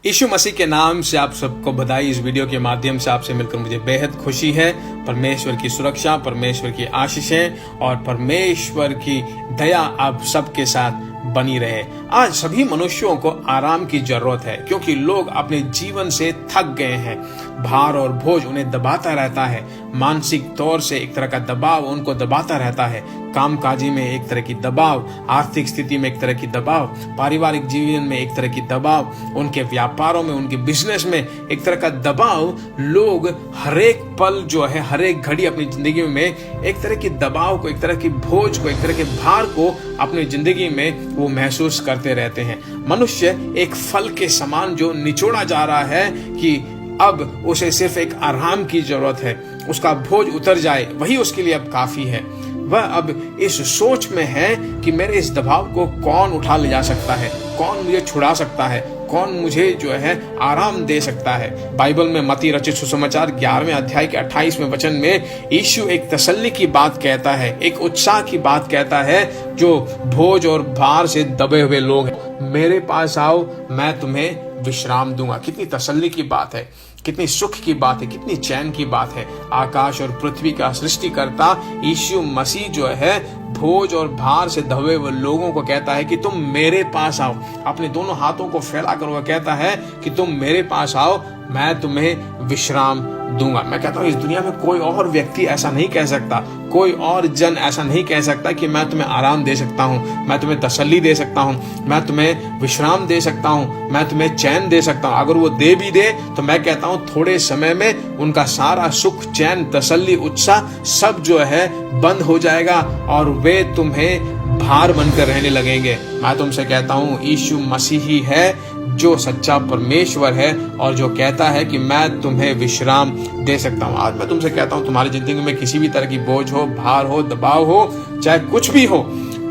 यीशु मसीह के नाम से आप सबको बधाई। इस वीडियो के माध्यम से आपसे मिलकर मुझे बेहद खुशी है। परमेश्वर की सुरक्षा, परमेश्वर की आशीषें और परमेश्वर की दया आप सबके साथ बनी रहे। आज सभी मनुष्यों को आराम की जरूरत है, क्योंकि लोग अपने जीवन से थक गए हैं। भार और बोझ उन्हें दबाता रहता है। मानसिक तौर से एक तरह का दबाव उनको दबाता रहता है। कामकाजी में एक तरह की दबाव, आर्थिक स्थिति में एक तरह की दबाव, पारिवारिक जीवन में एक तरह की दबाव, उनके व्यापारों में, उनके बिजनेस में एक तरह का दबाव। लोग हर एक पल जो है, हर एक घड़ी अपनी जिंदगी में एक तरह की दबाव को, एक तरह की बोझ को, एक तरह के भार को अपनी जिंदगी में वो महसूस करते रहते हैं। मनुष्य एक फल के समान जो निचोड़ा जा रहा है कि अब उसे सिर्फ एक आराम की जरूरत है, उसका बोझ उतर जाए, वही उसके लिए अब काफी है। वह अब इस सोच में है कि मेरे इस दबाव को कौन उठा ले जा सकता है, कौन मुझे छुड़ा सकता है, कौन मुझे जो है आराम दे सकता है। बाइबल में मत्ती रचित सुसमाचार 11वें अध्याय के 28वें वचन में यीशु एक तसल्ली की बात कहता है, एक उत्साह की बात कहता है। जो बोझ और भार से दबे हुए लोग हैं, मेरे पास आओ, मैं तुम्हें विश्राम दूंगा। कितनी तसल्ली की बात है, कितनी सुख की बात है, कितनी चैन की बात है। आकाश और पृथ्वी का सृष्टिकर्ता यीशु मसीह जो है बोझ और भार से दबे हुए लोगों को कहता है कि तुम मेरे पास आओ। अपने दोनों हाथों को फैलाकर वह कहता है कि तुम मेरे पास आओ, मैं तुम्हें विश्राम दूंगा। मैं कहता हूँ इस दुनिया में कोई और व्यक्ति ऐसा नहीं कह सकता, कोई और जन ऐसा नहीं कह सकता कि मैं तुम्हें आराम दे सकता हूँ, मैं तुम्हें तसल्ली दे सकता हूँ, मैं तुम्हें विश्राम दे सकता हूँ, मैं तुम्हें चैन दे सकता हूँ। अगर वो दे भी दे तो मैं कहता हूँ थोड़े समय में उनका सारा सुख, चैन, तसल्ली, उत्साह सब जो है बंद हो जाएगा और वे तुम्हें भार बनकर रहने लगेंगे। मैं तुमसे कहता हूँ यीशु मसीह ही है जो सच्चा परमेश्वर है और जो कहता है कि मैं तुम्हें विश्राम दे सकता हूँ। आज मैं तुमसे कहता हूँ तुम्हारी जिंदगी में किसी भी तरह की बोझ हो, भार हो, दबाव हो, चाहे कुछ भी हो,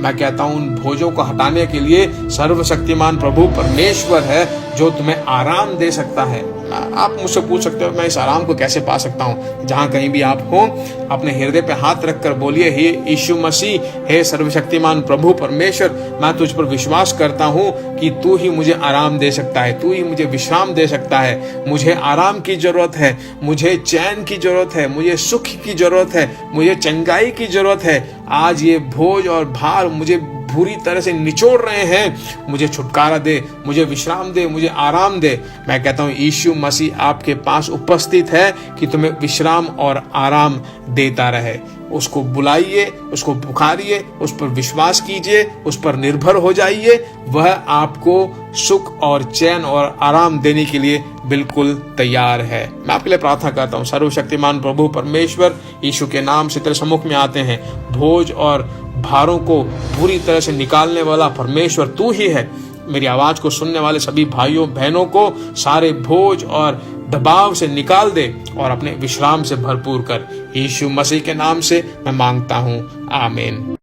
मैं कहता हूँ उन बोझों को हटाने के लिए सर्वशक्तिमान प्रभु परमेश्वर है जो तुम्हें आराम दे सकता है। आप मुझसे पूछ सकते हो मैं इस आराम को कैसे पा सकता हूँ। जहां कहीं भी आप हो, अपने हृदय पे हाथ रखकर बोलिए, हे यीशु मसीह, हे सर्वशक्तिमान प्रभु परमेश्वर, मैं तुझ पर विश्वास करता हूँ कि तू ही मुझे आराम दे सकता है, तू ही मुझे विश्राम दे सकता है। मुझे आराम की जरूरत है, मुझे चैन की जरूरत है, मुझे सुख की जरूरत है, मुझे चंगाई की जरूरत है। आज ये बोझ और भार मुझे बुरी तरह से निचोड़ रहे हैं, मुझे छुटकारा दे, मुझे विश्राम दे, मुझे आराम दे। मैं कहता हूँ यीशु मसीह आपके पास उपस्थित है कि तुम्हें विश्राम और आराम देता रहे। उसको बुलाइए, उसको पुकारिए, उस पर विश्वास कीजिए, उस पर निर्भर हो जाइए। वह आपको सुख और चैन और आराम देने के लिए बिल्कुल तैयार है। मैं आपके लिए प्रार्थना करता हूँ। सर्वशक्तिमान प्रभु परमेश्वर, यीशु के नाम से तेरे सम्मुख में आते हैं। बोझ और भारों को पूरी तरह से निकालने वाला परमेश्वर तू ही है। मेरी आवाज को सुनने वाले सभी भाइयों बहनों को सारे बोझ और दबाव से निकाल दे और अपने विश्राम से भरपूर कर। यीशु मसीह के नाम से मैं मांगता हूँ, आमीन।